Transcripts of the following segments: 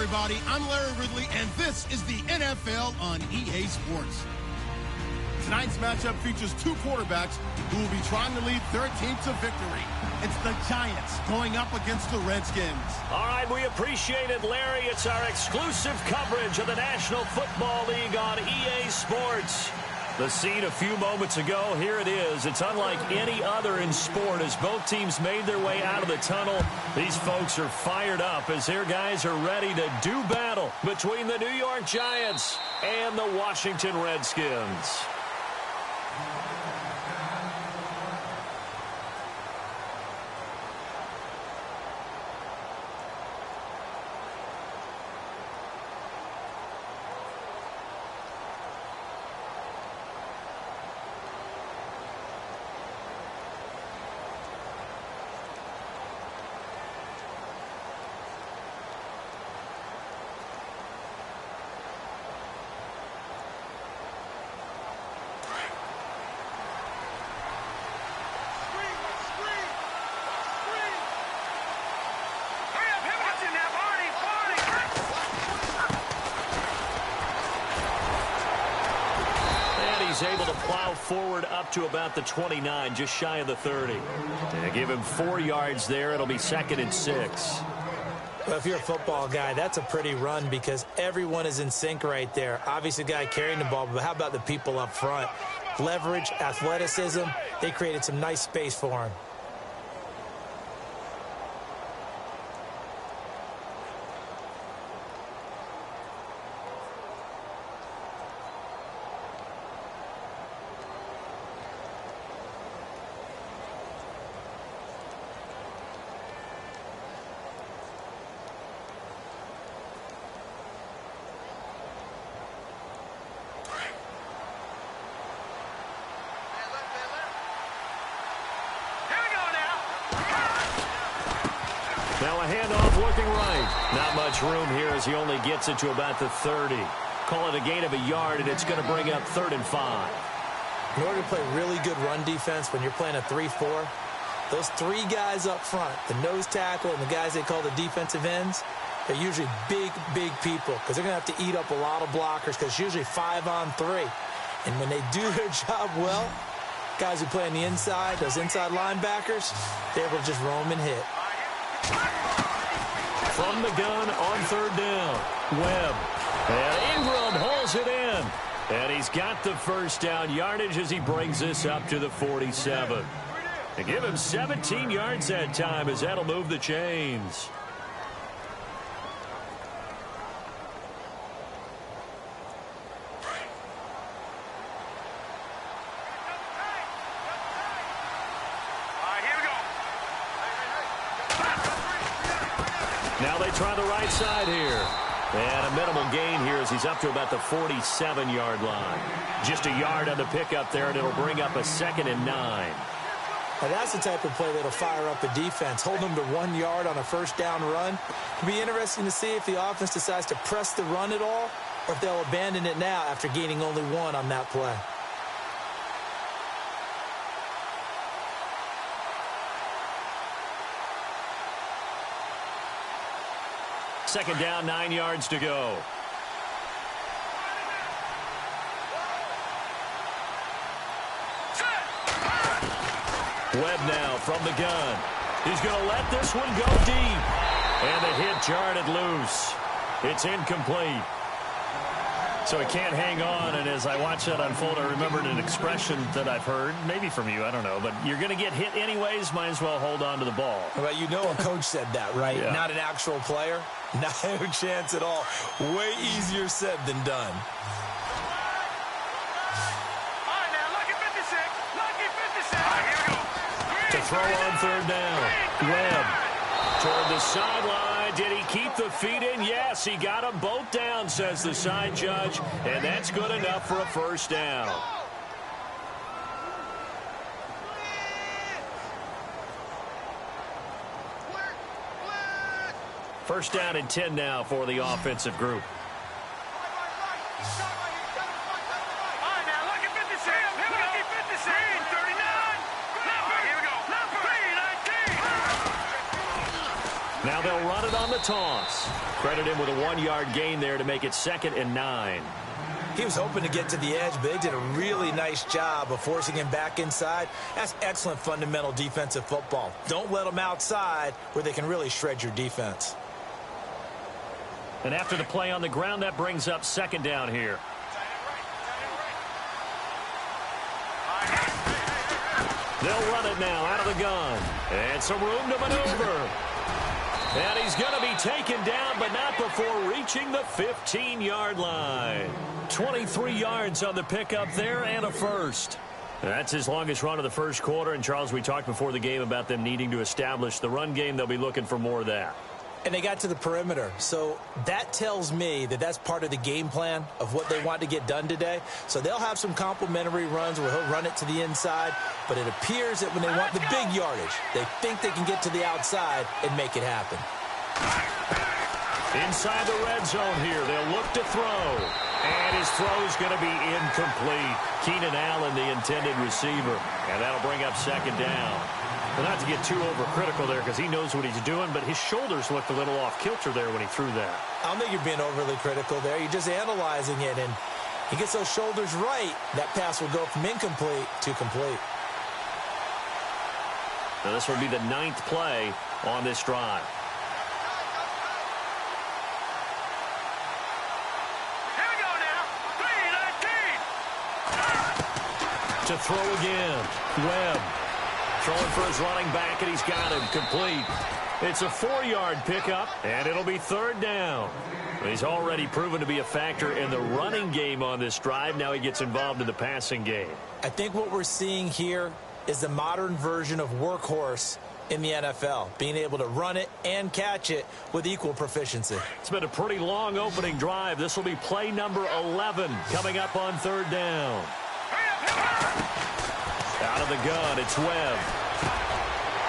everybody. I'm Larry Ridley, and this is the NFL on EA Sports. Tonight's matchup features two quarterbacks who will be trying to lead their team to victory. It's the Giants going up against the Redskins. All right, we appreciate it, Larry. It's our exclusive coverage of the National Football League on EA Sports. The scene a few moments ago, here it is. It's unlike any other in sport as both teams made their way out of the tunnel. These folks are fired up as their guys are ready to do battle between the New York Giants and the Washington Redskins. Able to plow forward up to about the 29, just shy of the 30. And give him 4 yards there. It'll be 2nd and 6. Well, if you're a football guy, that's a pretty run because everyone is in sync right there. Obviously, the guy carrying the ball, but how about the people up front? Leverage, athleticism, they created some nice space for him. Now a handoff looking right. Not much room here as he only gets it to about the 30. Call it a gain of a yard, and it's going to bring up 3rd and 5. In order to play really good run defense when you're playing a 3-4, those 3 guys up front, the nose tackle and the guys they call the defensive ends, they're usually big, big people because they're going to have to eat up a lot of blockers because it's usually 5-on-3. And when they do their job well, guys who play on the inside, those inside linebackers, they're able to just roam and hit. From the gun on 3rd down, Webb. And Ingram hauls it in. And he's got the first down yardage as he brings this up to the 47. To give him 17 yards that time as that'll move the chains. Now they try the right side here. And a minimal gain here as he's up to about the 47-yard line. Just a yard on the pickup there, and it'll bring up a 2nd and 9. Now that's the type of play that'll fire up a defense. Hold them to 1 yard on a first down run. It'll be interesting to see if the offense decides to press the run at all or if they'll abandon it now after gaining only 1 on that play. Second down, 9 yards to go. Webb now from the gun. He's going to let this one go deep. And the hit jarred it loose. It's incomplete. So he can't hang on, and as I watch that unfold, I remembered an expression that I've heard, maybe from you, I don't know, but you're going to get hit anyways, might as well hold on to the ball. Well, you know a coach said that, right? Yeah. Not an actual player. No chance at all. Way easier said than done. To throw on 3rd down. Webb toward the sideline. Did he keep the feet in? Yes, he got them both down, says the side judge, and that's good enough for a first down. First down and 10 now for the offensive group. Now Now they'll run it on the toss. Credit him with a 1-yard gain there to make it 2nd and 9. He was hoping to get to the edge, but they did a really nice job of forcing him back inside. That's excellent fundamental defensive football. Don't let them outside where they can really shred your defense. And after the play on the ground, that brings up 2nd down here. They'll run it now out of the gun. And some room to maneuver. And he's going to be taken down, but not before reaching the 15-yard line. 23 yards on the pickup there and a first. That's his longest run of the first quarter. And, Charles, we talked before the game about them needing to establish the run game. They'll be looking for more of that. And they got to the perimeter. So that tells me that that's part of the game plan of what they want to get done today. So they'll have some complementary runs where he'll run it to the inside. But it appears that when they want the big yardage, they think they can get to the outside and make it happen. Inside the red zone here, they'll look to throw. And his throw's going to be incomplete. Keenan Allen, the intended receiver. And that'll bring up 2nd down. Well, not to get too overcritical there because he knows what he's doing, but his shoulders looked a little off kilter there when he threw that. I don't think you're being overly critical there. You're just analyzing it, and he gets those shoulders right. That pass will go from incomplete to complete. Now this will be the 9th play on this drive. Here we go now. 3-19. To throw again. Webb. Throwing for his running back, and he's got him complete. It's a 4-yard pickup, and it'll be 3rd down. He's already proven to be a factor in the running game on this drive. Now he gets involved in the passing game. I think what we're seeing here is the modern version of workhorse in the NFL, being able to run it and catch it with equal proficiency. It's been a pretty long opening drive. This will be play number 11 coming up on 3rd down. Out of the gun, it's Webb.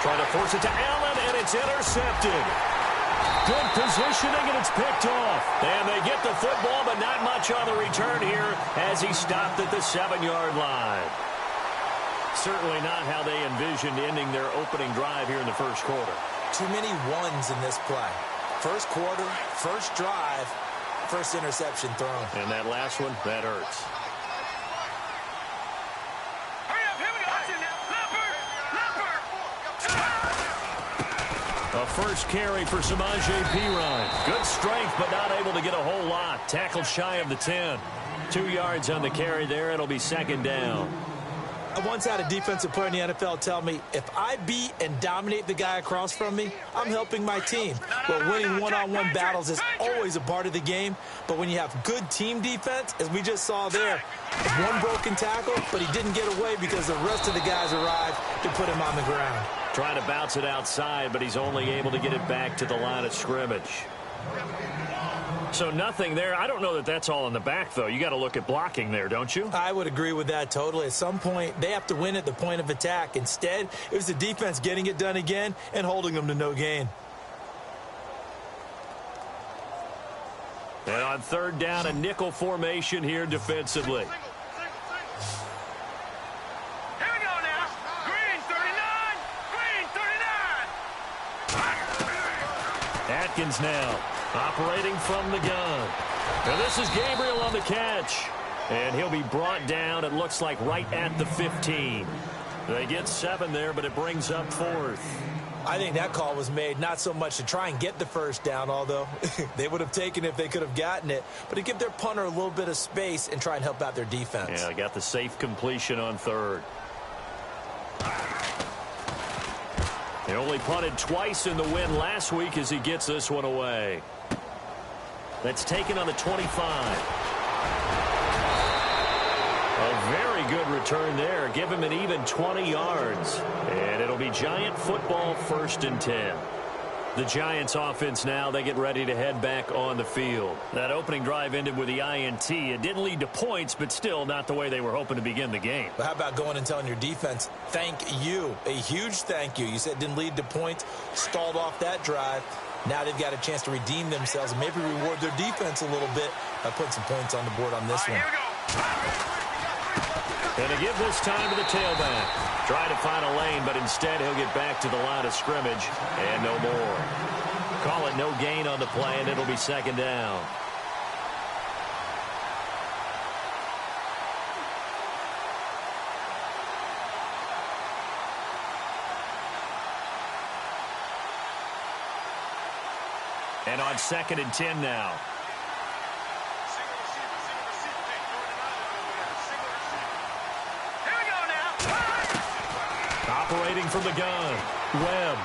Trying to force it to Allen, and it's intercepted. Good positioning, and it's picked off. And they get the football, but not much on the return here as he stopped at the 7-yard line. Certainly not how they envisioned ending their opening drive here in the first quarter. Too many ones in this play. First quarter, first drive, first interception thrown. And that last one, that hurts. A first carry for Samaje Perine. Good strength, but not able to get a whole lot. Tackled shy of the 10. 2 yards on the carry there. It'll be 2nd down. I once had a defensive player in the NFL tell me, if I beat and dominate the guy across from me, I'm helping my team. Well, winning one-on-one battles is always a part of the game, but when you have good team defense, as we just saw there, one broken tackle, but he didn't get away because the rest of the guys arrived to put him on the ground. Trying to bounce it outside, but he's only able to get it back to the line of scrimmage. So nothing there. I don't know that that's all in the back, though. You got to look at blocking there, don't you? I would agree with that totally. At some point, they have to win at the point of attack. Instead, it was the defense getting it done again and holding them to no gain. And on 3rd down, a nickel formation here defensively. Atkins now operating from the gun. And this is Gabriel on the catch. And he'll be brought down, it looks like, right at the 15. They get 7 there, but it brings up 4th. I think that call was made not so much to try and get the first down, although they would have taken it if they could have gotten it, but to give their punter a little bit of space and try and help out their defense. Yeah, they got the safe completion on 3rd. They only punted twice in the win last week as he gets this one away. That's taken on the 25. A very good return there. Give him an even 20 yards. And it'll be Giant football, 1st and 10. The Giants offense now, they get ready to head back on the field. That opening drive ended with the INT. It didn't lead to points, but still not the way they were hoping to begin the game. But how about going and telling your defense, thank you, a huge thank you. You said it didn't lead to points, stalled off that drive. Now they've got a chance to redeem themselves and maybe reward their defense a little bit by putting some points on the board on this one. And to give this time to the tailback. Try to find a lane, but instead he'll get back to the line of scrimmage and no more. Call it no gain on the play, and it'll be second down. And on 2nd and 10 now. Here we go now. Operating from the gun. Webb.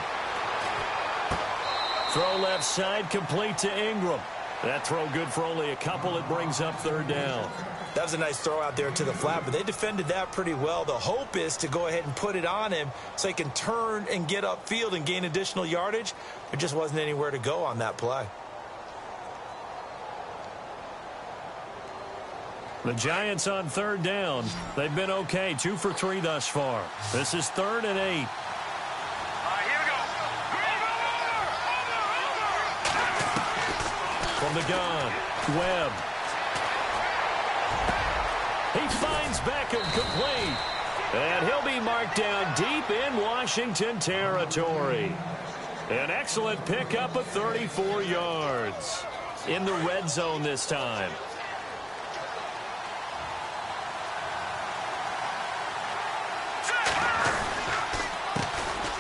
Throw left side, complete to Ingram. That throw good for only a couple. It brings up 3rd down. That was a nice throw out there to the flat, but they defended that pretty well. The hope is to go ahead and put it on him so he can turn and get upfield and gain additional yardage. There just wasn't anywhere to go on that play. The Giants on 3rd down. They've been okay, 2 for 3 thus far. This is 3rd and 8. Here we go. From the gun, Webb. He finds Beckham complete. And he'll be marked down deep in Washington territory. An excellent pickup of 34 yards. In the red zone this time.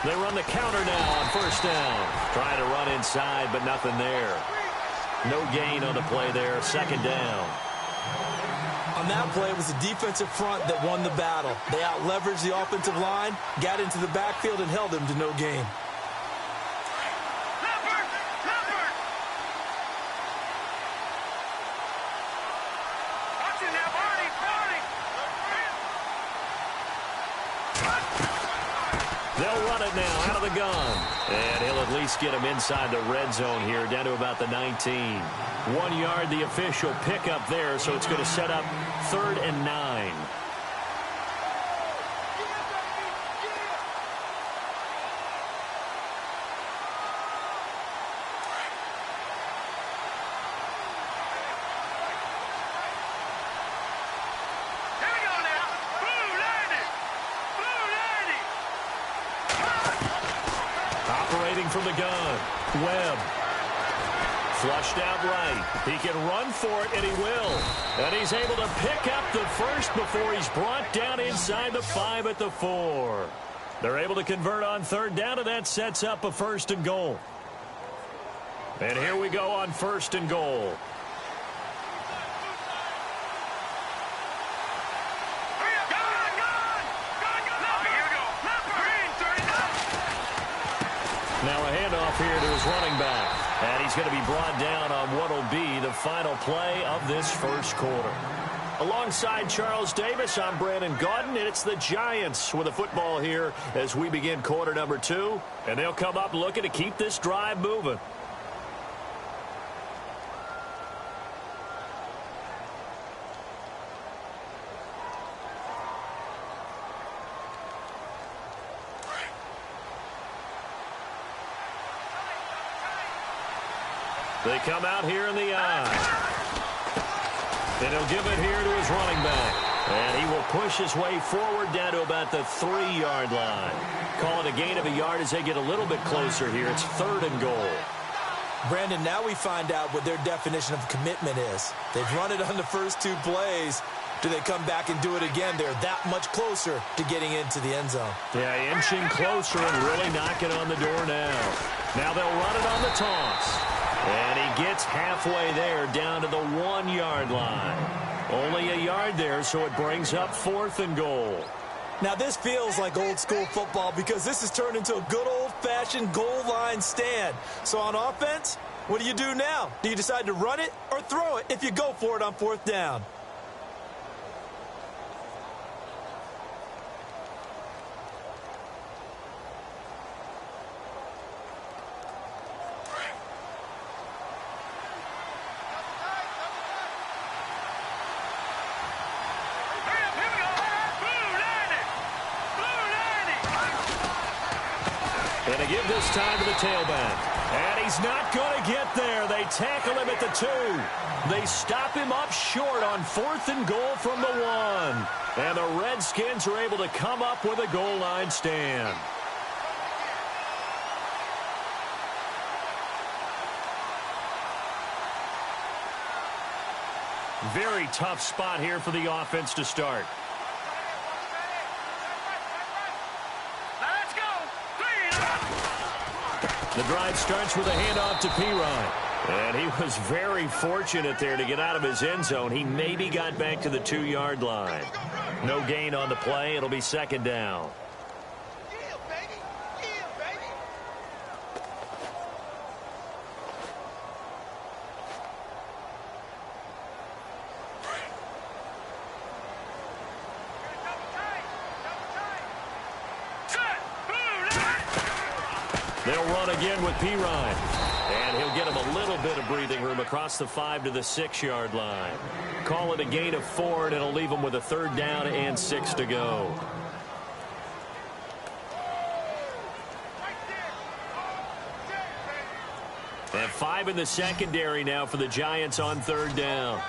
They run the counter now on 1st down. Trying to run inside, but nothing there. No gain on the play there. 2nd down. On that play, it was the defensive front that won the battle. They out-leveraged the offensive line, got into the backfield, and held them to no gain. They'll run it now out of the gun. And he'll at least get him inside the red zone here, down to about the 19. 1 yard, the official pickup there, so it's going to set up 3rd and 9. Operating from the gun, Webb. Flushed out right. He can run for it, and he will. And he's able to pick up the first before he's brought down inside the 5 at the 4. They're able to convert on 3rd down, and that sets up a 1st and goal. And here we go on 1st and goal. Now a handoff here to his running back. And he's going to be brought down on what will be the final play of this 1st quarter. Alongside Charles Davis, I'm Brandon Gaudin, and it's the Giants with the football here as we begin quarter number 2. And they'll come up looking to keep this drive moving. They come out here in the eye. And he'll give it here to his running back. And he will push his way forward down to about the 3-yard line. Call it a gain of a yard as they get a little bit closer here. It's 3rd and goal. Brandon, now we find out what their definition of commitment is. They've run it on the first 2 plays. Do they come back and do it again? They're that much closer to getting into the end zone. Yeah, inching closer and really knocking on the door now. Now they'll run it on the toss. And he gets halfway there down to the 1-yard line. Only a yard there, so it brings up 4th and goal. Now this feels like old school football because this has turned into a good old-fashioned goal line stand. So on offense, what do you do now? Do you decide to run it or throw it if you go for it on 4th down? And they give this time to the tailback. And he's not going to get there. They tackle him at the 2. They stop him up short on 4th and goal from the 1. And the Redskins are able to come up with a goal line stand. Very tough spot here for the offense to start. Let's go. The drive starts with a handoff to Pirine. And he was very fortunate there to get out of his end zone. He maybe got back to the 2-yard line. No gain on the play. It'll be second down. They'll run again with Pirine. And he'll get him a little bit of breathing room across the 5 to the 6-yard line. Call it a gain of 4, and it'll leave him with a 3rd down and 6 to go. And 5 in the secondary now for the Giants on 3rd down.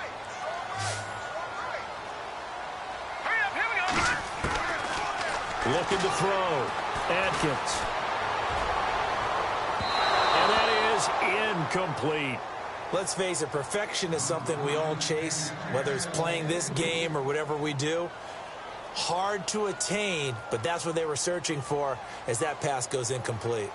Looking to throw. Atkins. And that is incomplete. Let's face it, perfection is something we all chase, whether it's playing this game or whatever we do. Hard to attain, but that's what they were searching for as that pass goes incomplete.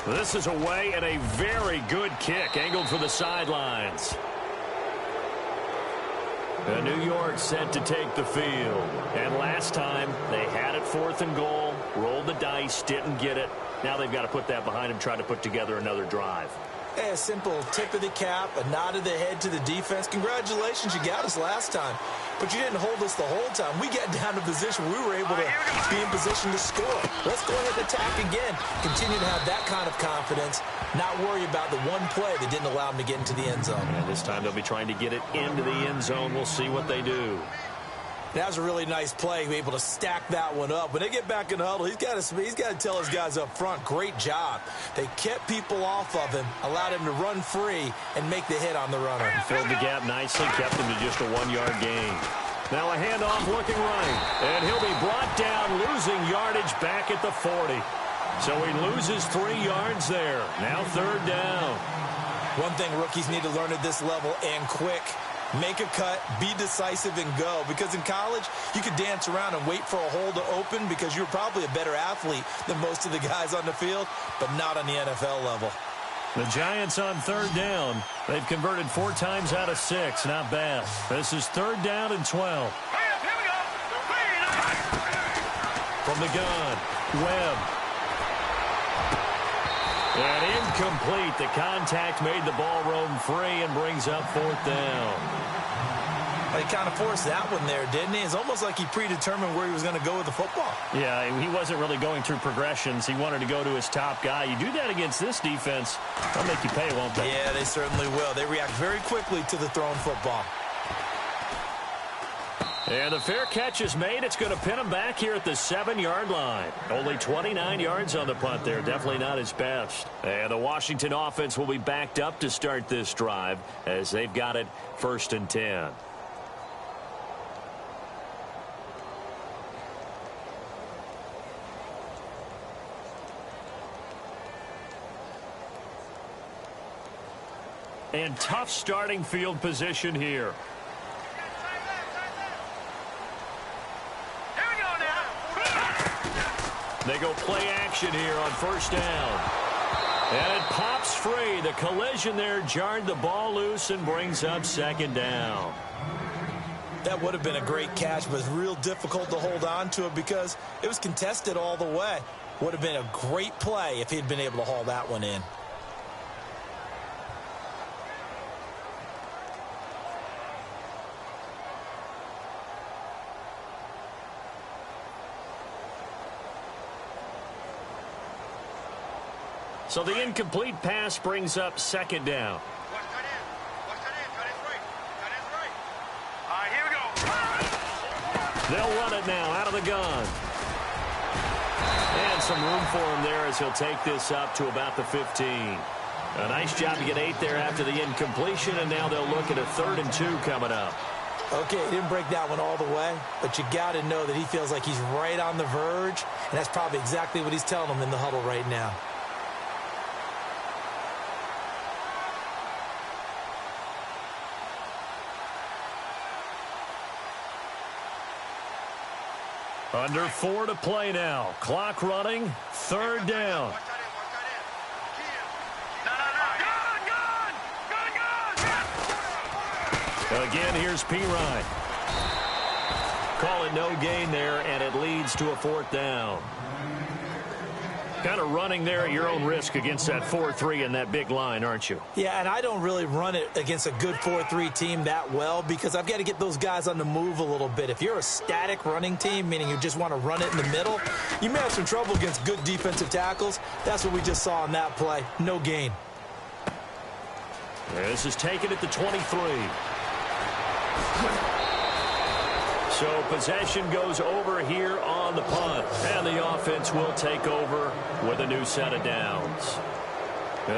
This is away and a very good kick angled for the sidelines. And New York set to take the field. And last time they had it 4th and goal, rolled the dice, didn't get it. Now they've got to put that behind them, try to put together another drive. Hey, a simple tip of the cap, a nod of the head to the defense. Congratulations, you got us last time. But you didn't hold us the whole time. We got down to position. We were able to be in position to score. Let's go ahead and attack again. Continue to have that kind of confidence. Not worry about the one play that didn't allow them to get into the end zone. And this time they'll be trying to get it into the end zone. We'll see what they do. That was a really nice play, able to stack that one up. When they get back in the huddle, he's got to tell his guys up front, great job. They kept people off of him, allowed him to run free, and make the hit on the runner. He filled the gap nicely, kept him to just a 1-yard gain. Now a handoff looking right, and he'll be brought down, losing yardage back at the 40. So he loses 3 yards there. Now 3rd down. One thing rookies need to learn at this level, and quick. Make a cut, be decisive, and go. Because in college, you could dance around and wait for a hole to open because you're probably a better athlete than most of the guys on the field, but not on the NFL level. The Giants on 3rd down. They've converted 4 times out of 6. Not bad. This is 3rd down and 12. From the gun, Webb. And incomplete. The contact made the ball roam free and brings up 4th down. He kind of forced that one there, didn't he? It's almost like he predetermined where he was going to go with the football. Yeah, he wasn't really going through progressions. He wanted to go to his top guy. You do that against this defense, they'll make you pay, won't they? Yeah, they certainly will. They react very quickly to the thrown football. And the fair catch is made. It's going to pin him back here at the 7-yard line. Only 29 yards on the punt there. Definitely not his best. And the Washington offense will be backed up to start this drive as they've got it 1st and 10. And tough starting field position here. They go play action here on 1st down. And it pops free. The collision there jarred the ball loose and brings up 2nd down. That would have been a great catch, but it's real difficult to hold on to it because it was contested all the way. Would have been a great play if he'd been able to haul that one in. So the incomplete pass brings up 2nd down. Here we go. They'll run it now out of the gun. And some room for him there as he'll take this up to about the 15. A nice job to get 8 there after the incompletion, and now they'll look at a 3rd and 2 coming up. Okay, he didn't break that one all the way, but you got to know that he feels like he's right on the verge, and that's probably exactly what he's telling him in the huddle right now. Under 4 to play now. Clock running. 3rd down. Again, here's Pirine. Call it no gain there, and it leads to a 4th down. Kind of running there at your own risk against that 4-3 and that big line, aren't you? Yeah, and I don't really run it against a good 4-3 team that well because I've got to get those guys on the move a little bit. If you're a static running team, meaning you just want to run it in the middle, you may have some trouble against good defensive tackles. That's what we just saw on that play. No gain. This is taken at the 23. So possession goes over here on the punt, and the offense will take over with a new set of downs.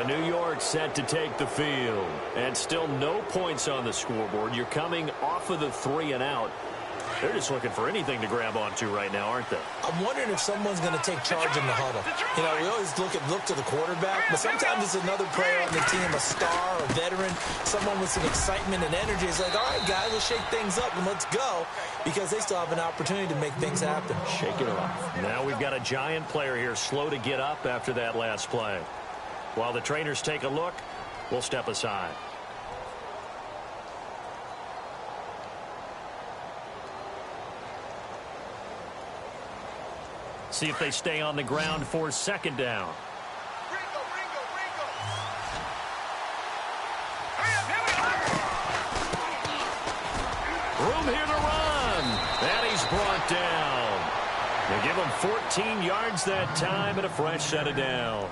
New York set to take the field, and still no points on the scoreboard. You're coming off of the 3 and out. They're just looking for anything to grab onto right now, aren't they? I'm wondering if someone's going to take charge in the huddle. You know, we always look to the quarterback, but sometimes it's another player on the team, a star, a veteran, someone with some excitement and energy. It's like, all right, guys, let's shake things up and let's go, because they still have an opportunity to make things happen. Shake it off. Now we've got a giant player here slow to get up after that last play. While the trainers take a look, we'll step aside. See if they stay on the ground for 2nd down. Room here to run. And he's brought down. They give him 14 yards that time and a fresh set of downs.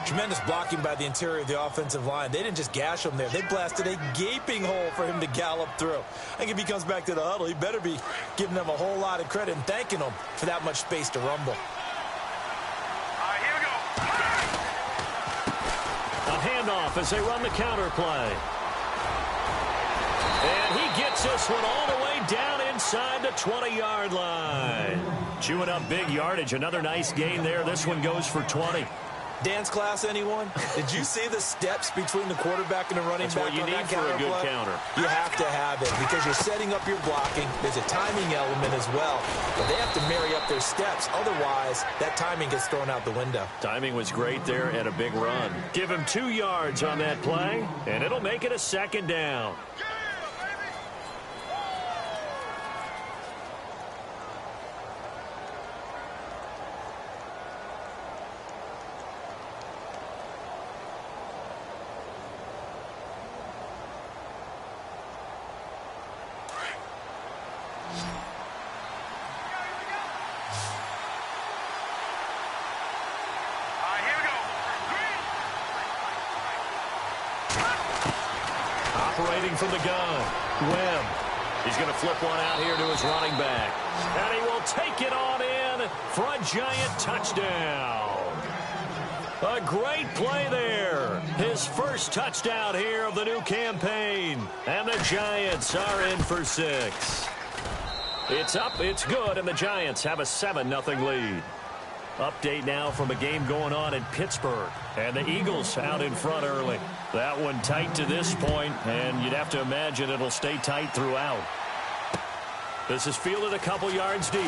Tremendous blocking by the interior of the offensive line. They didn't just gash him there. They blasted a gaping hole for him to gallop through. I think if he comes back to the huddle, he better be giving them a whole lot of credit and thanking them for that much space to rumble. Here we go. A handoff as they run the counter play. And he gets this one all the way down inside the 20-yard line. Chewing up big yardage. Another nice gain there. This one goes for 20. Dance class, anyone? Did you see the steps between the quarterback and the running back? That's what you need for a good counter. You have to have it because you're setting up your blocking. There's a timing element as well. But they have to marry up their steps. Otherwise, that timing gets thrown out the window. Timing was great there and a big run. Give him 2 yards on that play, and it'll make it a 2nd down. Operating from the gun, Webb. He's going to flip one out here to his running back. And he will take it on in for a giant touchdown. A great play there. His first touchdown here of the new campaign. And the Giants are in for 6. It's up, it's good, and the Giants have a 7-0 lead. Update now from a game going on in Pittsburgh. And the Eagles out in front early. That one tight to this point, and you'd have to imagine it'll stay tight throughout. This is fielded a couple yards deep.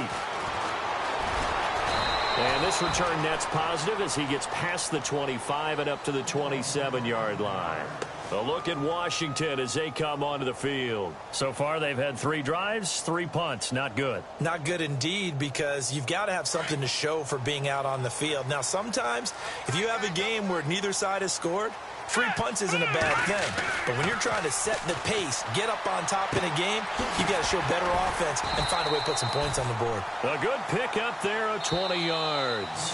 And this return net's positive as he gets past the 25 and up to the 27-yard line. A look at Washington as they come onto the field. So far, they've had 3 drives, 3 punts. Not good. Not good indeed, because you've got to have something to show for being out on the field. Now, sometimes, if you have a game where neither side has scored, 3 punts isn't a bad thing. But when you're trying to set the pace, get up on top in a game, you've got to show better offense and find a way to put some points on the board. A good pick up there of 20 yards.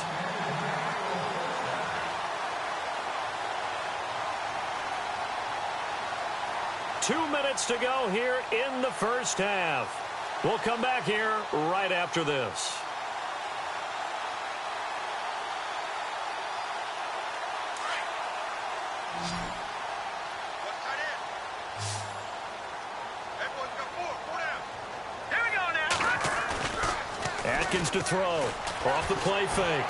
Two minutes to go here in the first half. We'll come back here right after this. Everyone's got seconds to throw. Off the play fake.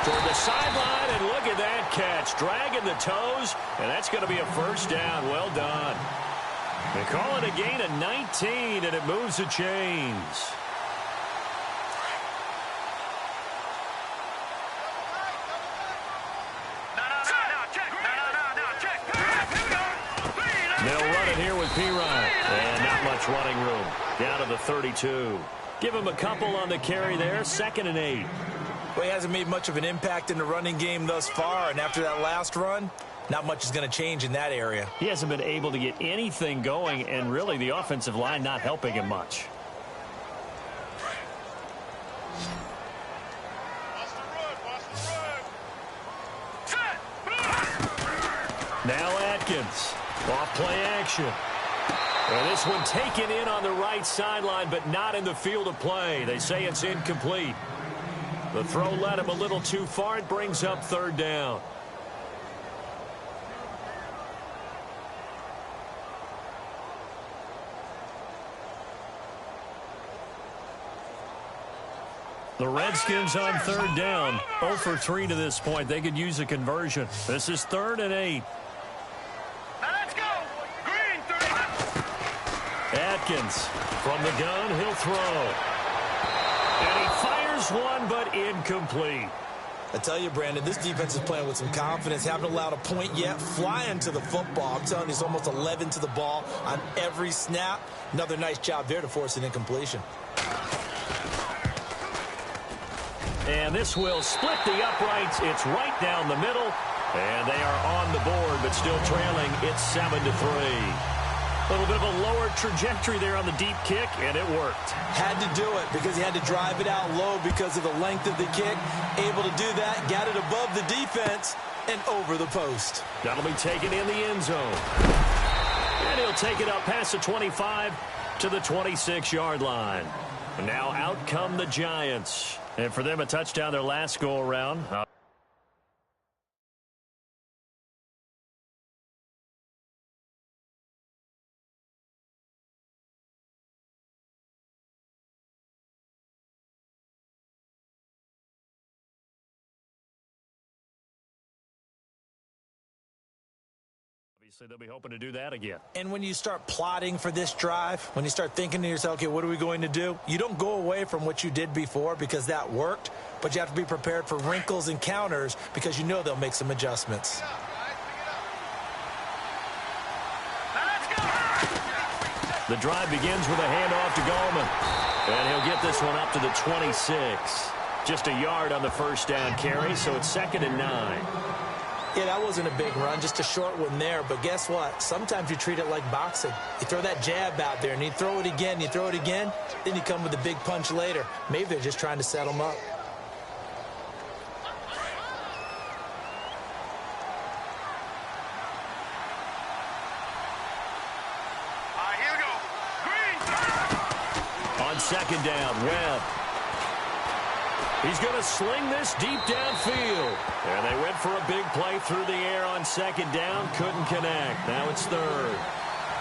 Toward the sideline, and look at that catch. Dragging the toes, and that's going to be a first down. Well done. They call it a gain of 19, and it moves the chains. They'll run it here with P-Ryan. And not much running room. Down to the 32. Give him a couple on the carry there. 2nd and 8. Well, he hasn't made much of an impact in the running game thus far, and after that last run, not much is going to change in that area. He hasn't been able to get anything going, and really the offensive line not helping him much. Now Atkins. Off play action. And this one taken in on the right sideline, but not in the field of play. They say it's incomplete. The throw led him a little too far. It brings up 3rd down. The Redskins on 3rd down. 0 for 3 to this point. They could use a conversion. This is 3rd and 8. Atkins from the gun, he'll throw. And he fires one, but incomplete. I tell you, Brandon, this defense is playing with some confidence. Haven't allowed a point yet. Flying to the football. I'm telling you, it's almost 11 to the ball on every snap. Another nice job there to force an incompletion. And this will split the uprights. It's right down the middle. And they are on the board, but still trailing. It's 7-3. A little bit of a lower trajectory there on the deep kick, and it worked. Had to do it because he had to drive it out low because of the length of the kick. Able to do that, got it above the defense, and over the post. That'll be taken in the end zone. And he'll take it up past the 25 to the 26-yard line. And now out come the Giants. And for them, a touchdown their last go-around. Obviously, they'll be hoping to do that again. And when you start plotting for this drive, when you start thinking to yourself, okay, what are we going to do? You don't go away from what you did before because that worked, but you have to be prepared for wrinkles and counters because you know they'll make some adjustments. The drive begins with a handoff to Gallman. And he'll get this one up to the 26. Just a yard on the first down carry, so it's 2nd and 9. Yeah, that wasn't a big run, just a short one there. But guess what? Sometimes you treat it like boxing. You throw that jab out there, and you throw it again, then you come with a big punch later. Maybe they're just trying to set them up. Here we go. Green. On 2nd down, Webb. He's going to sling this deep downfield. And they went for a big play through the air on 2nd down. Couldn't connect. Now it's 3rd.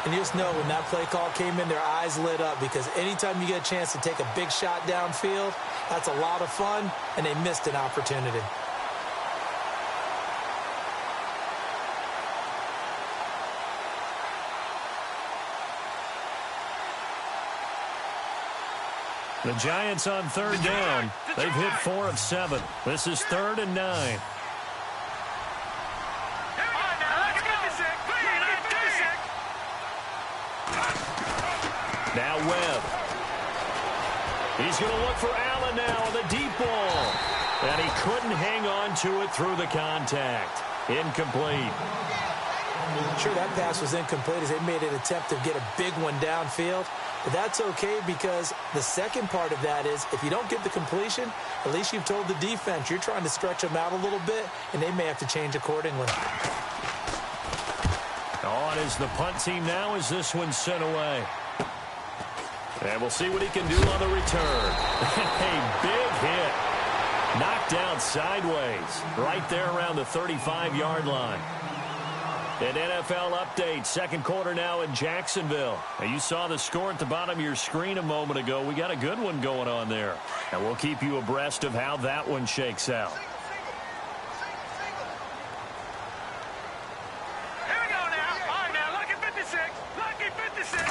And you just know when that play call came in, their eyes lit up because anytime you get a chance to take a big shot downfield, that's a lot of fun, and they missed an opportunity. The Giants on 3rd down. They've hit 4 of 7. This is 3rd and 9. Now Webb. He's going to look for Allen now on the deep ball. And he couldn't hang on to it through the contact. Incomplete. Sure, that pass was incomplete as they made an attempt to get a big one downfield. But that's okay because the second part of that is if you don't get the completion, at least you've told the defense you're trying to stretch them out a little bit, and they may have to change accordingly. On is the punt team now as this one's sent away. And we'll see what he can do on the return. A big hit. Knocked down sideways right there around the 35-yard line. An NFL update, second quarter now in Jacksonville. Now, you saw the score at the bottom of your screen a moment ago. We got a good one going on there. And we'll keep you abreast of how that one shakes out. Here we go now. All right, now, lucky 56. Lucky 56.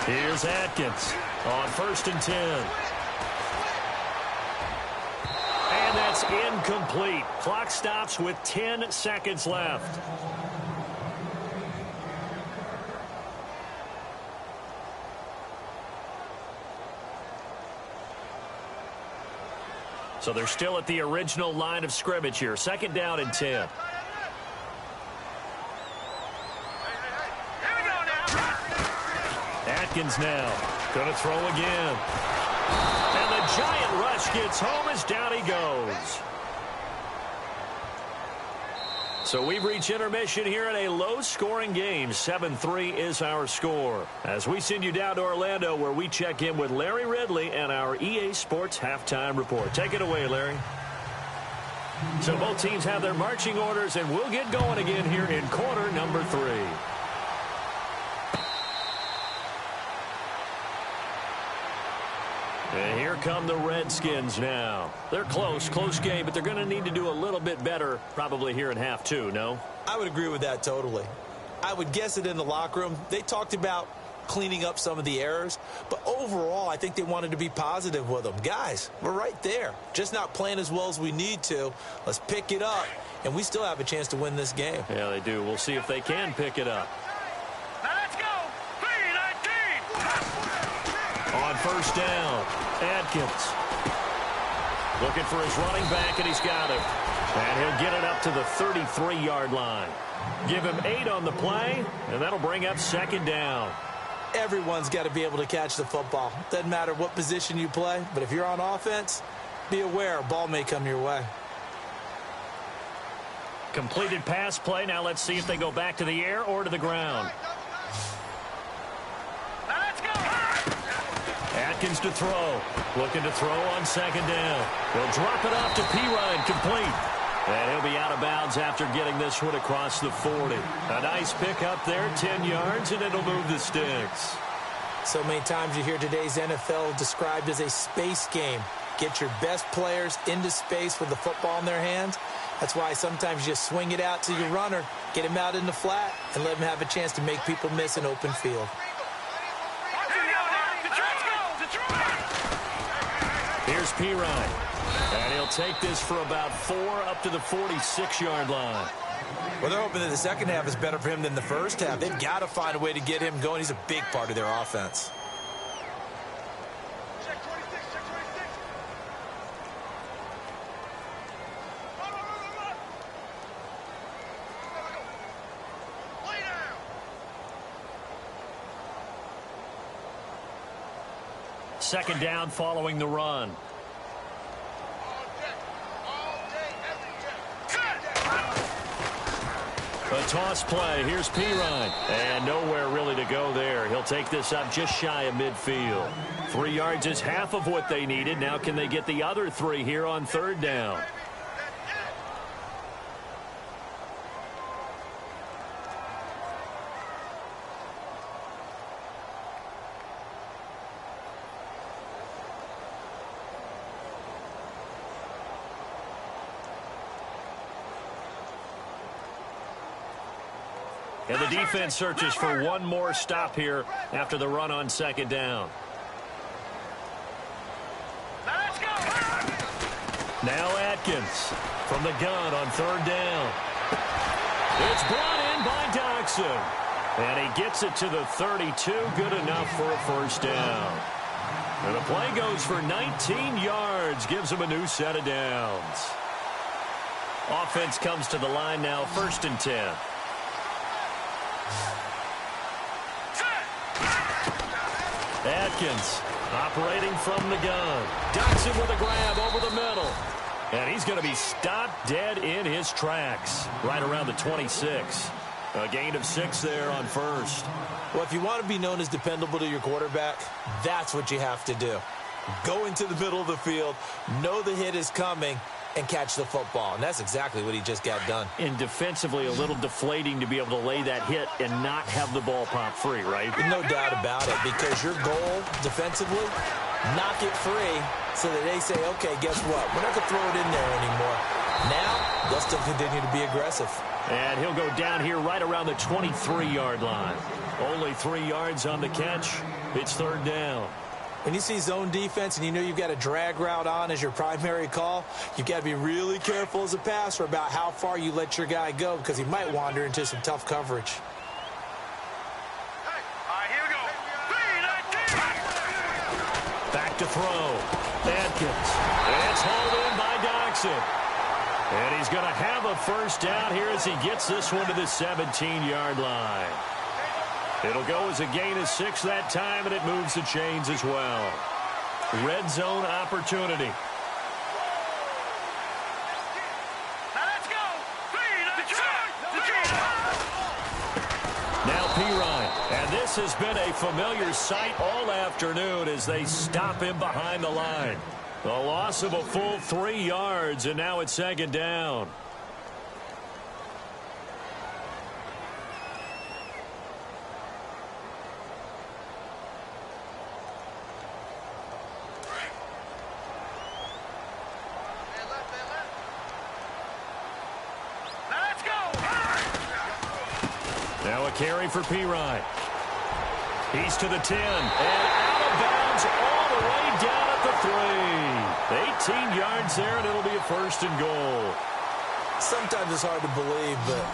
Here's Atkins on 1st and 10. And that's incomplete. Clock stops with 10 seconds left. So they're still at the original line of scrimmage here. 2nd down and 10. Here we go now. Atkins now going to throw again. And the giant rush gets home as down he goes. So we've reached intermission here in a low-scoring game. 7-3 is our score. As we send you down to Orlando, where we check in with Larry Ridley and our EA Sports Halftime Report. Take it away, Larry. So both teams have their marching orders, and we'll get going again here in quarter number 3. And here come the Redskins now. They're close game, but they're going to need to do a little bit better probably here in half 2, no? I would agree with that totally. I would guess it in the locker room. They talked about cleaning up some of the errors, but overall, I think they wanted to be positive with them. Guys, we're right there. Just not playing as well as we need to. Let's pick it up, and we still have a chance to win this game. Yeah, they do. We'll see if they can pick it up. Now let's go. 3-19. On 1st down, Atkins looking for his running back, and he's got him. And he'll get it up to the 33-yard line. Give him 8 on the play, and that'll bring up 2nd down. Everyone's got to be able to catch the football. Doesn't matter what position you play, but if you're on offense, be aware a ball may come your way. Completed pass play. Now let's see if they go back to the air or to the ground. Now let's go. Atkins to throw. Looking to throw on 2nd down. He'll drop it off to Pirine, complete. And he'll be out of bounds after getting this one across the 40. A nice pick up there, 10 yards, and it'll move the sticks. So many times you hear today's NFL described as a space game. Get your best players into space with the football in their hands. That's why sometimes you just swing it out to your runner, get him out in the flat, and let him have a chance to make people miss an open field. Here's Pirine. And he'll take this for about 4 up to the 46-yard line. Well, they're hoping that the second half is better for him than the first half. They've got to find a way to get him going. He's a big part of their offense. Check 26, check 26. Run. Lay down. Second down following the run. A toss play. Here's Pirine. And nowhere really to go there. He'll take this up just shy of midfield. 3 yards is half of what they needed. Now can they get the other 3 here on 3rd down? And the defense searches for one more stop here after the run on 2nd down. Now Atkins from the gun on 3rd down. It's brought in by Doxson. And he gets it to the 32. Good enough for a 1st down. And the play goes for 19 yards. Gives him a new set of downs. Offense comes to the line now, 1st and 10. Atkins operating from the gun. Doxson with a grab over the middle. And he's going to be stopped dead in his tracks. Right around the 26. A gain of 6 there on 1st. Well, if you want to be known as dependable to your quarterback, that's what you have to do. Go into the middle of the field, know the hit is coming, and catch the football. And that's exactly what he just got done. And defensively, a little deflating to be able to lay that hit and not have the ball pop free, right? No doubt about it, because your goal defensively, knock it free so that they say, okay, guess what? We're not going to throw it in there anymore. Now, they'll still continue to be aggressive. And he'll go down here right around the 23-yard line. Only 3 yards on the catch. It's third down. When you see zone defense and you know you've got a drag route on as your primary call, you've got to be really careful as a passer about how far you let your guy go because he might wander into some tough coverage. Here we go. Back to throw. Adkins. It's hauled in by Doxson. And he's going to have a first down here as he gets this one to the 17-yard line. It'll go as a gain of 6 that time, and it moves the chains as well. Red zone opportunity. Now let's go. Now Pirine. And this has been a familiar sight all afternoon as they stop him behind the line. A loss of a full 3 yards, and now it's second down. Now a carry for Pirine. He's to the 10. And out of bounds all the way down at the 3. 18 yards there, and it'll be a first and goal. Sometimes it's hard to believe, but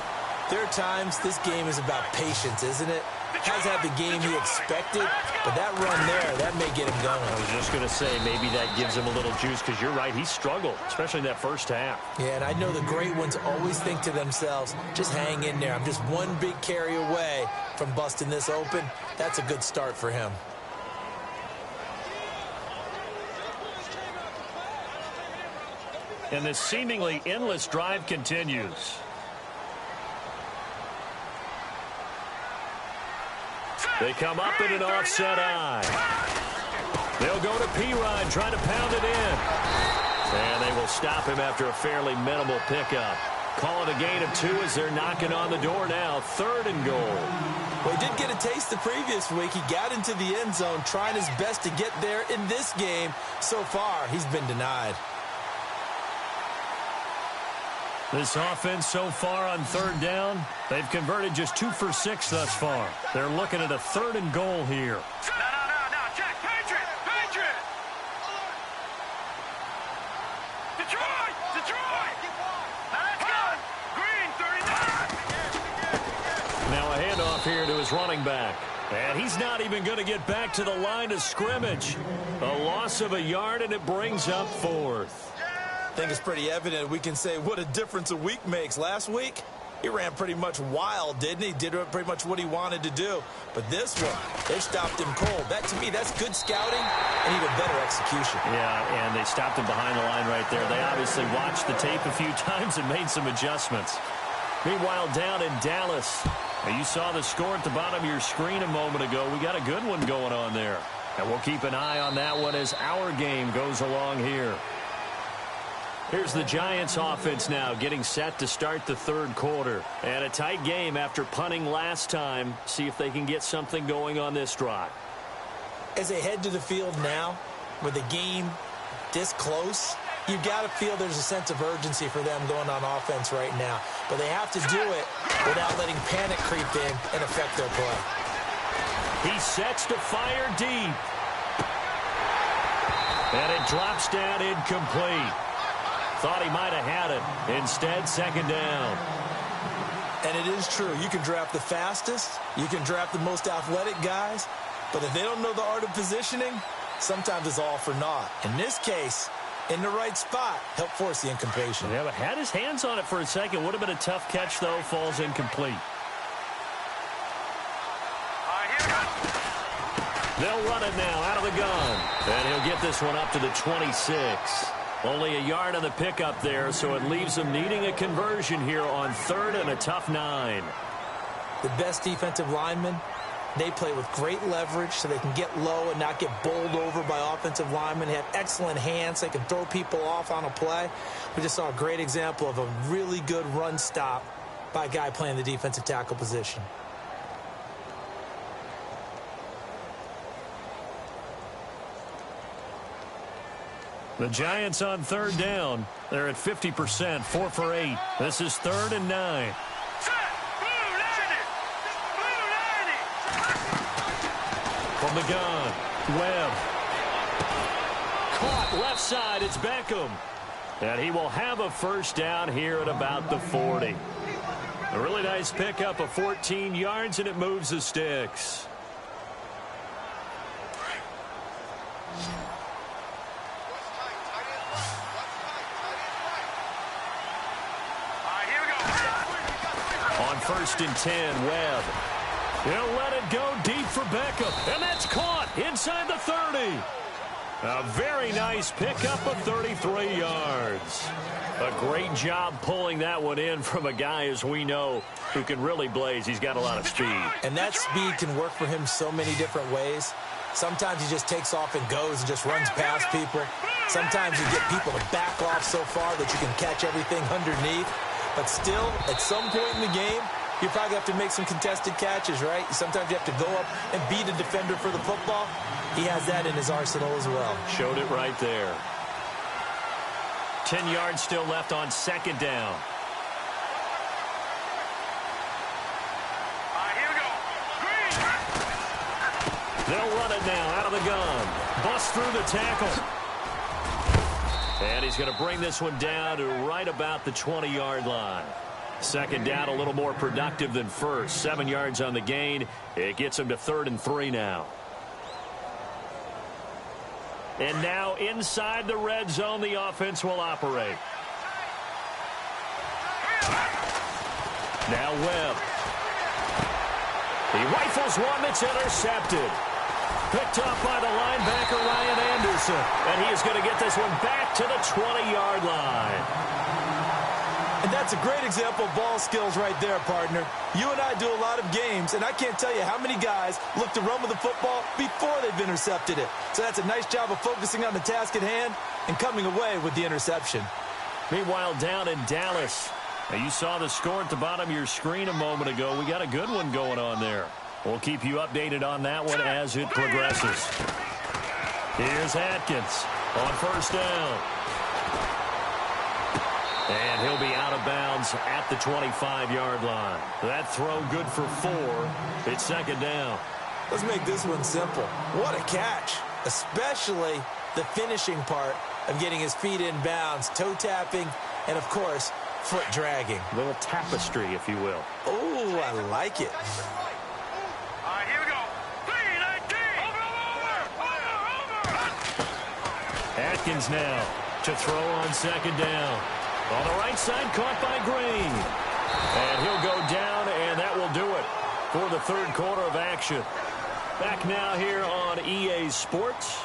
there are times this game is about patience, isn't it? Hasn't had the game he expected, but that run there, that may get him going. I was just going to say, maybe that gives him a little juice, because you're right, he struggled, especially in that first half. Yeah, and I know the great ones always think to themselves, just hang in there. I'm just one big carry away from busting this open. That's a good start for him. And this seemingly endless drive continues. They come up in an offset eye. They'll go to Pirine, trying to pound it in. And they will stop him after a fairly minimal pickup. Call it a gain of 2 as they're knocking on the door now. Third and goal. Well, he did get a taste the previous week. He got into the end zone, trying his best to get there in this game. So far, he's been denied. This offense so far on third down, they've converted just 2 for 6 thus far. They're looking at a third and goal here. No, Jack, Patriot! Detroit! Now let's go! Green, 39! Now a handoff here to his running back. And he's not even going to get back to the line of scrimmage. A loss of a yard, and it brings up fourth. I think it's pretty evident we can say what a difference a week makes. Last week, he ran pretty much wild, didn't he? Did pretty much what he wanted to do. But this one, they stopped him cold. That, to me, that's good scouting and even better execution. Yeah, and they stopped him behind the line right there. They obviously watched the tape a few times and made some adjustments. Meanwhile, down in Dallas, you saw the score at the bottom of your screen a moment ago. We got a good one going on there. And we'll keep an eye on that one as our game goes along here. Here's the Giants offense now getting set to start the third quarter. And a tight game after punting last time. See if they can get something going on this drive. As they head to the field now, with the game this close, you've got to feel there's a sense of urgency for them going on offense right now. But they have to do it without letting panic creep in and affect their play. He sets to fire deep. And it drops down incomplete. Thought he might have had it. Instead, second down. And it is true. You can draft the fastest. You can draft the most athletic guys. But if they don't know the art of positioning, sometimes it's all for naught. In this case, in the right spot, help force the incompletion. Yeah, but had his hands on it for a second. Would have been a tough catch, though. Falls incomplete. They'll run it now out of the gun. And he'll get this one up to the 26. Only a yard on the pickup there, so it leaves them needing a conversion here on third and a tough 9. The best defensive linemen They play with great leverage so they can get low and not get bowled over by offensive linemen. They have excellent hands. They can throw people off on a play. We just saw a great example of a really good run stop by a guy playing the defensive tackle position. The Giants on third down. They're at 50%, 4 for 8. This is 3rd and 9. From the gun, Webb. Caught left side, it's Beckham. And he will have a first down here at about the 40. A really nice pickup of 14 yards, and it moves the sticks. On 1st and 10, Webb. He'll let it go deep for Beckham. And that's caught inside the 30. A very nice pickup of 33 yards. A great job pulling that one in from a guy, as we know, who can really blaze. He's got a lot of speed. And that speed can work for him so many different ways. Sometimes he just takes off and goes and just runs past people. Sometimes you get people to back off so far that you can catch everything underneath. But still, at some point in the game, you probably have to make some contested catches, right? Sometimes you have to go up and beat a defender for the football. He has that in his arsenal as well. Showed it right there. 10 yards still left on 2nd down. Here we go. They'll run it now out of the gun. Bust through the tackle. And he's going to bring this one down to right about the 20-yard line. 2nd down, a little more productive than first. 7 yards on the gain. It gets him to 3rd and 3 now. And now inside the red zone, the offense will operate. Now Webb. He rifles one that's intercepted. Picked up by the linebacker, Ryan Anderson. And he is going to get this one back to the 20-yard line. And that's a great example of ball skills right there, partner. You and I do a lot of games, and I can't tell you how many guys look to run with the football before they've intercepted it. So that's a nice job of focusing on the task at hand and coming away with the interception. Meanwhile, down in Dallas, now you saw the score at the bottom of your screen a moment ago. We got a good one going on there. We'll keep you updated on that one as it progresses. Here's Atkins on 1st down. And he'll be out of bounds at the 25-yard line. That throw good for 4. It's 2nd down. Let's make this one simple. What a catch, especially the finishing part of getting his feet in bounds, toe tapping, and, of course, foot dragging. A little tapestry, if you will. Oh, I like it. Here we go. 3-19. Over. Atkins now to throw on 2nd down. On the right side, caught by Green. And he'll go down, and that will do it for the 3rd quarter of action. Back now here on EA Sports.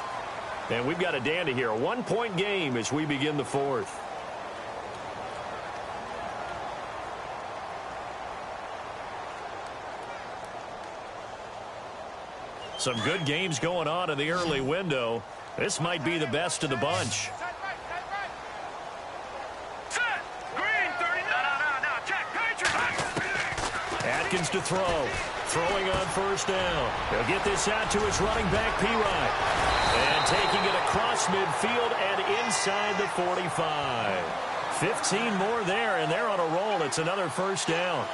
And we've got a dandy here. A 1-point game as we begin the 4th. Some good games going on in the early window. This might be the best of the bunch. Atkins to throw. Throwing on 1st down. He'll get this out to his running back, P-Rod. And taking it across midfield and inside the 45. 15 more there, and they're on a roll. It's another 1st down.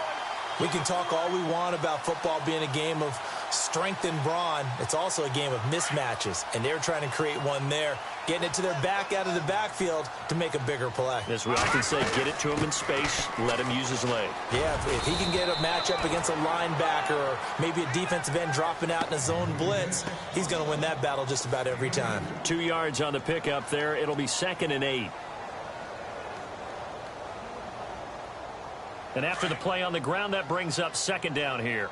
We can talk all we want about football being a game of strength and brawn. It's also a game of mismatches, and they're trying to create one there, getting it to their back out of the backfield to make a bigger play. As we often say, get it to him in space, let him use his leg. Yeah, if he can get a matchup against a linebacker or maybe a defensive end dropping out in a zone blitz, he's going to win that battle just about every time. 2 yards on the pickup there. It'll be 2nd and 8. And after the play on the ground, that brings up 2nd down here.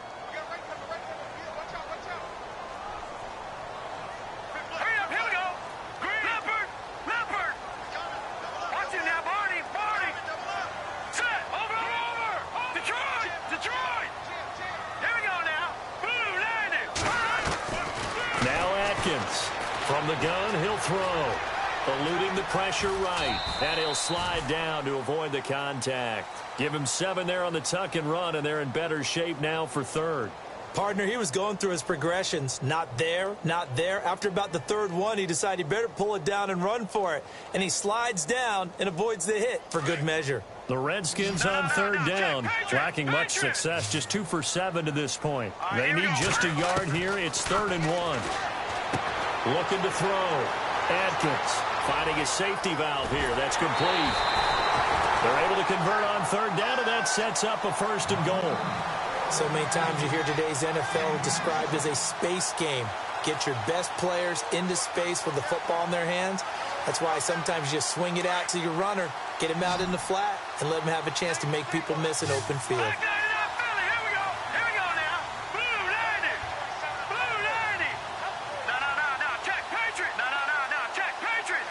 Detroit! Here we go now. Blue landing. He'll throw. Eluding the pressure right. And he'll slide down to avoid the contact. Give him 7 there on the tuck and run, and they're in better shape now for third. Partner, he was going through his progressions. Not there, not there. After about the third one, he decided he better pull it down and run for it. And he slides down and avoids the hit for good measure. The Redskins on third down, lacking much success, just 2 for 7 to this point. They need just a yard here. It's 3rd and 1. Looking to throw. Adkins finding a safety valve here. That's complete. They're able to convert on third down, and that sets up a 1st and goal. So many times you hear today's NFL described as a space game. Get your best players into space with the football in their hands. That's why sometimes you just swing it out to your runner, get him out in the flat, and let him have a chance to make people miss an open field. Here we go now. Blue 90. Blue 90. No. Check, Patriot. No. Check, Patriot.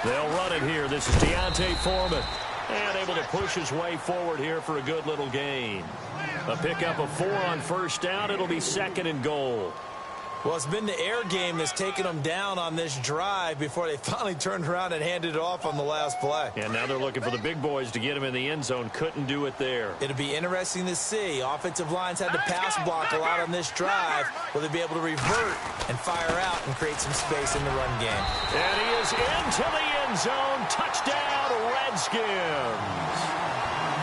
They'll run it here. This is Deontay Foreman. And able to push his way forward here for a good little gain. A pickup of 4 on 1st down. It'll be 2nd and goal. Well, it's been the air game that's taken them down on this drive before they finally turned around and handed it off on the last play. And now they're looking for the big boys to get him in the end zone. Couldn't do it there. It'll be interesting to see. Offensive lines had to pass block a lot on this drive. Will they be able to revert and fire out and create some space in the run game? And he is into the end zone. Touchdown, Redskins.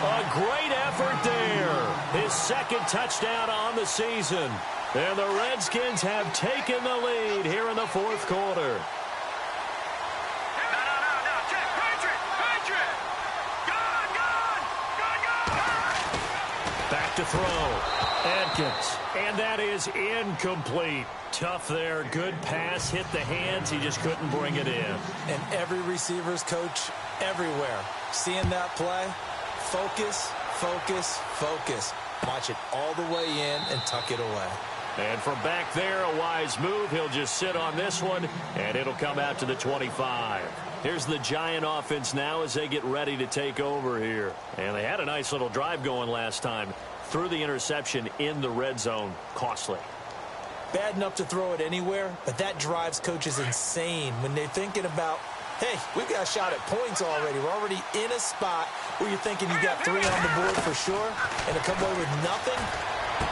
A great effort there. His 2nd touchdown on the season. And the Redskins have taken the lead here in the 4th quarter. No. Check, Patriot. Gone. Back to throw. Adkins. And that is incomplete. Tough there. Good pass. Hit the hands. He just couldn't bring it in. And every receiver's coach everywhere. Seeing that play, focus. Watch it all the way in and tuck it away. And from back there, a wise move. He'll just sit on this one, and it'll come out to the 25. Here's the Giant offense now as they get ready to take over here. And they had a nice little drive going last time. Threw the interception in the red zone. Costly. Bad enough to throw it anywhere, but that drives coaches insane when they're thinking about, hey, we've got a shot at points already. We're already in a spot where you're thinking you got 3 on the board for sure, and to come away with nothing,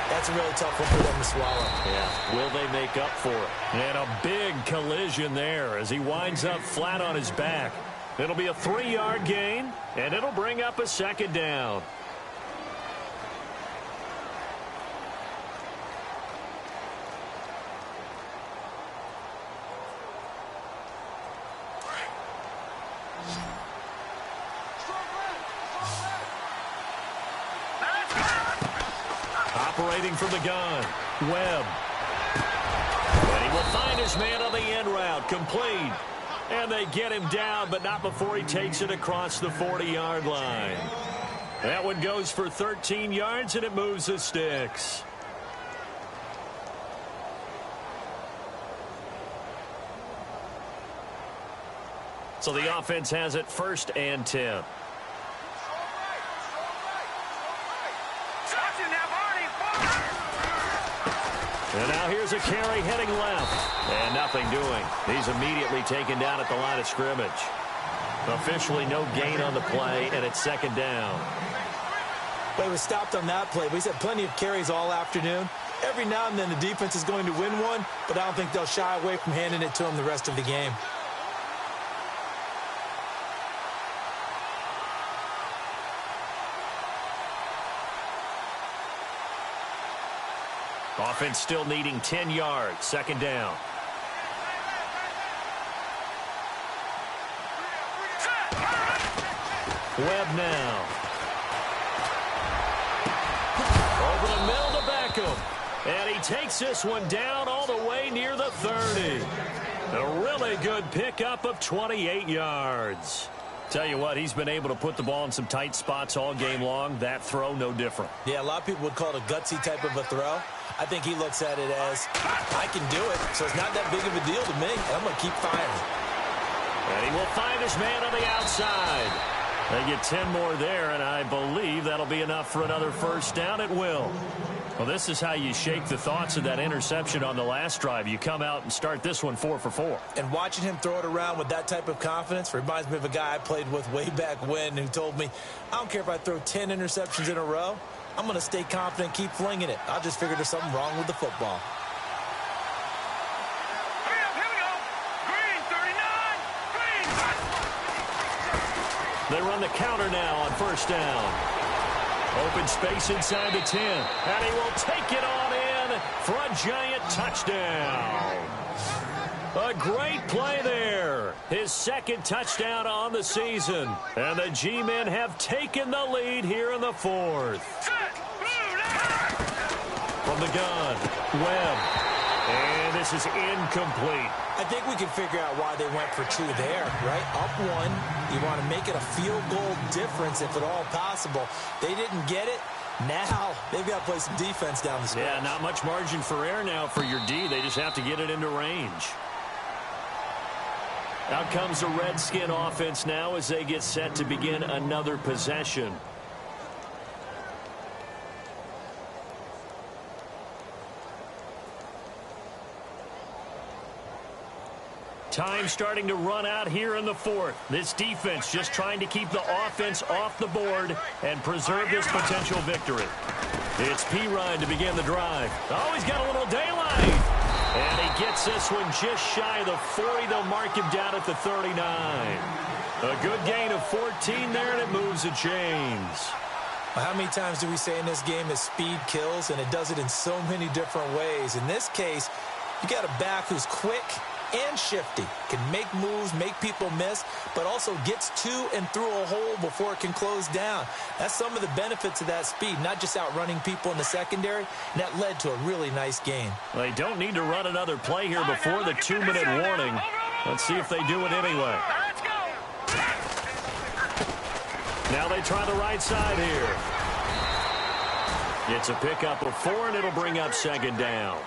that's a really tough one for them to swallow. Yeah, will they make up for it? And a big collision there as he winds up flat on his back. It'll be a 3-yard gain, and it'll bring up a 2nd down. Operating from the gun, Webb. And he will find his man on the end route, complete. And they get him down, but not before he takes it across the 40-yard line. That one goes for 13 yards, and it moves the sticks. So the offense has it 1st and 10. And now here's a carry heading left. And nothing doing. He's immediately taken down at the line of scrimmage. Officially no gain on the play, and it's 2nd down. Well, he was stopped on that play, but he's had plenty of carries all afternoon. Every now and then the defense is going to win one, but I don't think they'll shy away from handing it to him the rest of the game. Offense still needing 10 yards. 2nd down. Webb now. Over the middle to Beckham. And he takes this one down all the way near the 30. A really good pickup of 28 yards. Tell you what, he's been able to put the ball in some tight spots all game long. That throw, no different. Yeah, a lot of people would call it a gutsy type of a throw. I think he looks at it as, I can do it, so it's not that big of a deal to me, and I'm going to keep firing. And he will find his man on the outside. They get 10 more there, and I believe that'll be enough for another first down. It will. Well, this is how you shake the thoughts of that interception on the last drive. You come out and start this one 4 for 4. And watching him throw it around with that type of confidence reminds me of a guy I played with way back when who told me, I don't care if I throw 10 interceptions in a row. I'm going to stay confident and keep flinging it. I just figured there's something wrong with the football. They run the counter now on first down. Open space inside the 10. And he will take it on in for a giant touchdown. A great play there. His second touchdown on the season. And the G-men have taken the lead here in the fourth. From the gun, Webb. And this is incomplete. I think we can figure out why they went for 2 there, right? Up 1, you want to make it a field goal difference if at all possible. They didn't get it. Now they've got to play some defense down the stretch. Yeah, not much margin for error now for your D. They just have to get it into range. Out comes the Redskin offense now as they get set to begin another possession. Time starting to run out here in the fourth. This defense just trying to keep the offense off the board and preserve this potential victory. It's P-Ryan to begin the drive. Oh, he's got a little daylight. And he gets this one just shy of the 40. They'll mark him down at the 39. A good gain of 14 there, and it moves the chains. Well, how many times do we say in this game that speed kills, and it does it in so many different ways? In this case, you got a back who's quick and shifty, can make moves, make people miss, but also gets to and through a hole before it can close down. That's some of the benefits of that speed, not just outrunning people in the secondary, and that led to a really nice gain. They don't need to run another play here before the 2-minute warning. Let's see if they do it anyway. Now they try the right side here. It's a pickup of 4, and it'll bring up second down.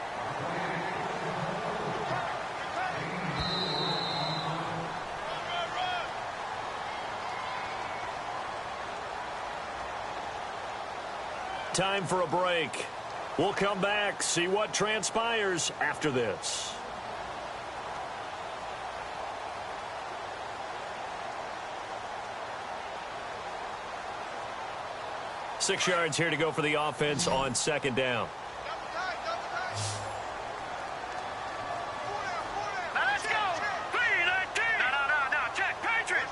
Time for a break. We'll come back, see what transpires after this. Six yards here to go for the offense on second down. Let's go. 3-19. No. Check. Patriot.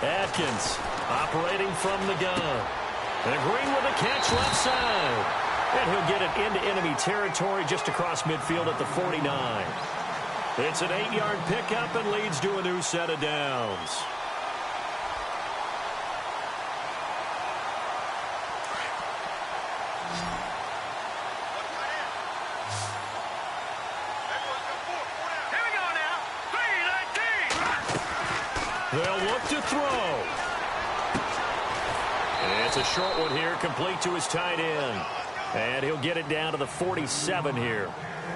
Atkins operating from the gun. And Green with a catch left side. And he'll get it into enemy territory just across midfield at the 49. It's an 8-yard pickup and leads to a new set of downs. They'll look to throw. It's a short one here, complete to his tight end. And he'll get it down to the 47 here.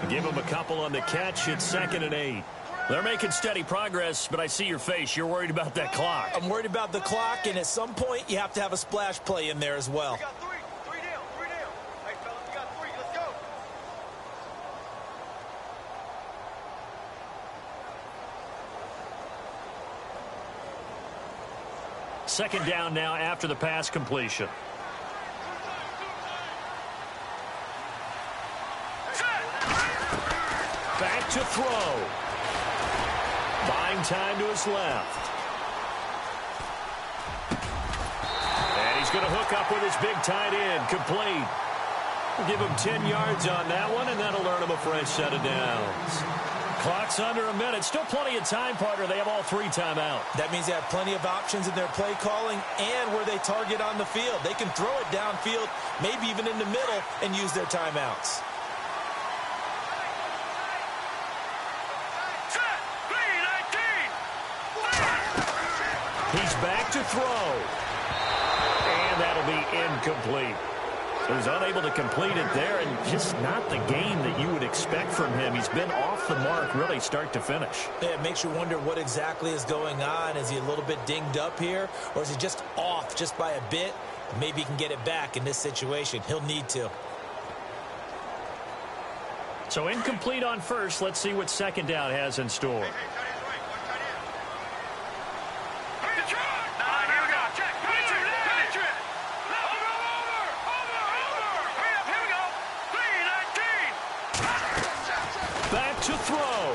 Give him a couple on the catch. It's 2nd and 8. They're making steady progress, but I see your face. You're worried about that clock. I'm worried about the clock, and at some point, you have to have a splash play in there as well. We got three. Three down. Hey, fellas, we got 3. Let's go. Second down now after the pass completion. Back to throw. Buying time to his left. And he's going to hook up with his big tight end. Complete. We'll give him 10 yards on that one, and that'll earn him a fresh set of downs. Clock's under a minute. Still plenty of time, partner. They have all 3 timeouts. That means they have plenty of options in their play calling and where they target on the field. They can throw it downfield, maybe even in the middle, and use their timeouts. He's back to throw. And that'll be incomplete. He was unable to complete it there, and just not the game that you would expect from him. He's been off the mark really start to finish. Yeah, it makes you wonder what exactly is going on. Is he a little bit dinged up here, or is he just off just by a bit? Maybe he can get it back in this situation. He'll need to. So incomplete on first. Let's see what second down has in store. Back to throw.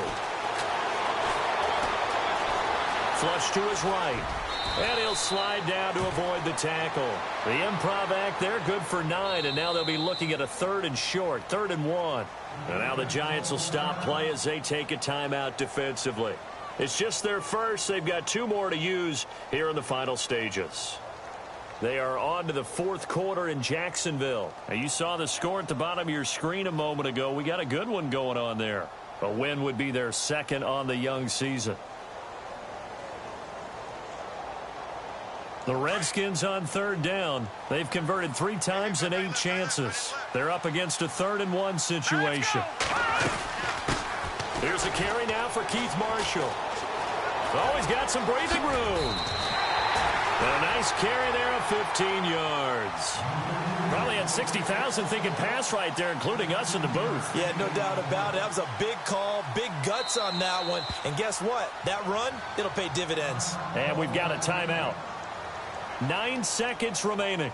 Flush to his right. And he'll slide down to avoid the tackle. The improv act there, good for 9, and now they'll be looking at a 3rd and short, 3rd and 1. And now the Giants will stop play as they take a timeout defensively. It's just their first. They've got 2 more to use here in the final stages. They are on to the 4th quarter in Jacksonville. Now, you saw the score at the bottom of your screen a moment ago. We got a good one going on there. A win would be their 2nd on the young season. The Redskins on 3rd down. They've converted 3 times in 8 chances. They're up against a 3rd and 1 situation. Here's a carry now for Keith Marshall. Oh, he's got some breathing room. And a nice carry there of 15 yards. Probably had 60,000 thinking pass right there, including us in the booth. Yeah, no doubt about it. That was a big call, big guts on that one. And guess what? That run, it'll pay dividends. And we've got a timeout. 9 seconds remaining.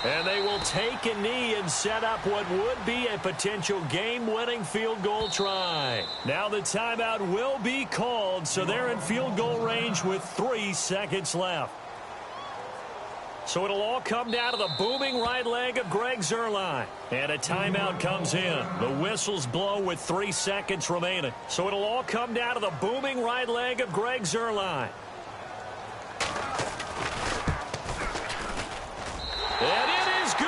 And they will take a knee and set up what would be a potential game-winning field goal try. Now the timeout will be called, so they're in field goal range with 3 seconds left. So it'll all come down to the booming right leg of Greg Zuerlein. And a timeout comes in. The whistles blow with 3 seconds remaining. So it'll all come down to the booming right leg of Greg Zuerlein. And it is good.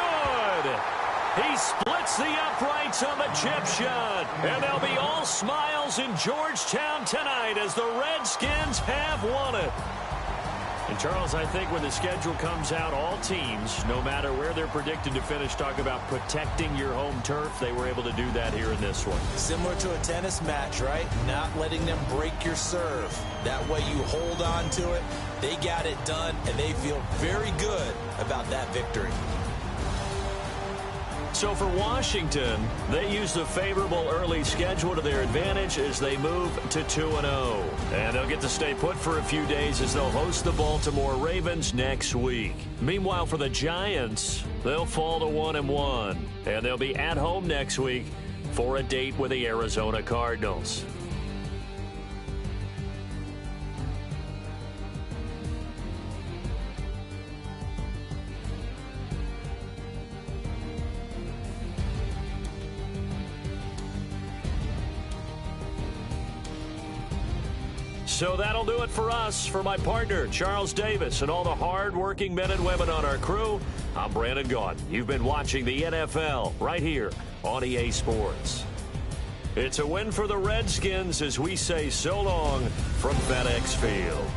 He splits the uprights on the chip shot. And they'll be all smiles in Georgetown tonight as the Redskins have won it. And, Charles, I think when the schedule comes out, all teams, no matter where they're predicted to finish, talk about protecting your home turf. They were able to do that here in this one. Similar to a tennis match, right? Not letting them break your serve. That way you hold on to it. They got it done, and they feel very good about that victory. So for Washington, they use the favorable early schedule to their advantage as they move to 2-0. And they'll get to stay put for a few days as they'll host the Baltimore Ravens next week. Meanwhile, for the Giants, they'll fall to 1-1. And they'll be at home next week for a date with the Arizona Cardinals. So that'll do it for us. For my partner, Charles Davis, and all the hard-working men and women on our crew, I'm Brandon Gaudin. You've been watching the NFL right here on EA Sports. It's a win for the Redskins as we say so long from FedEx Field.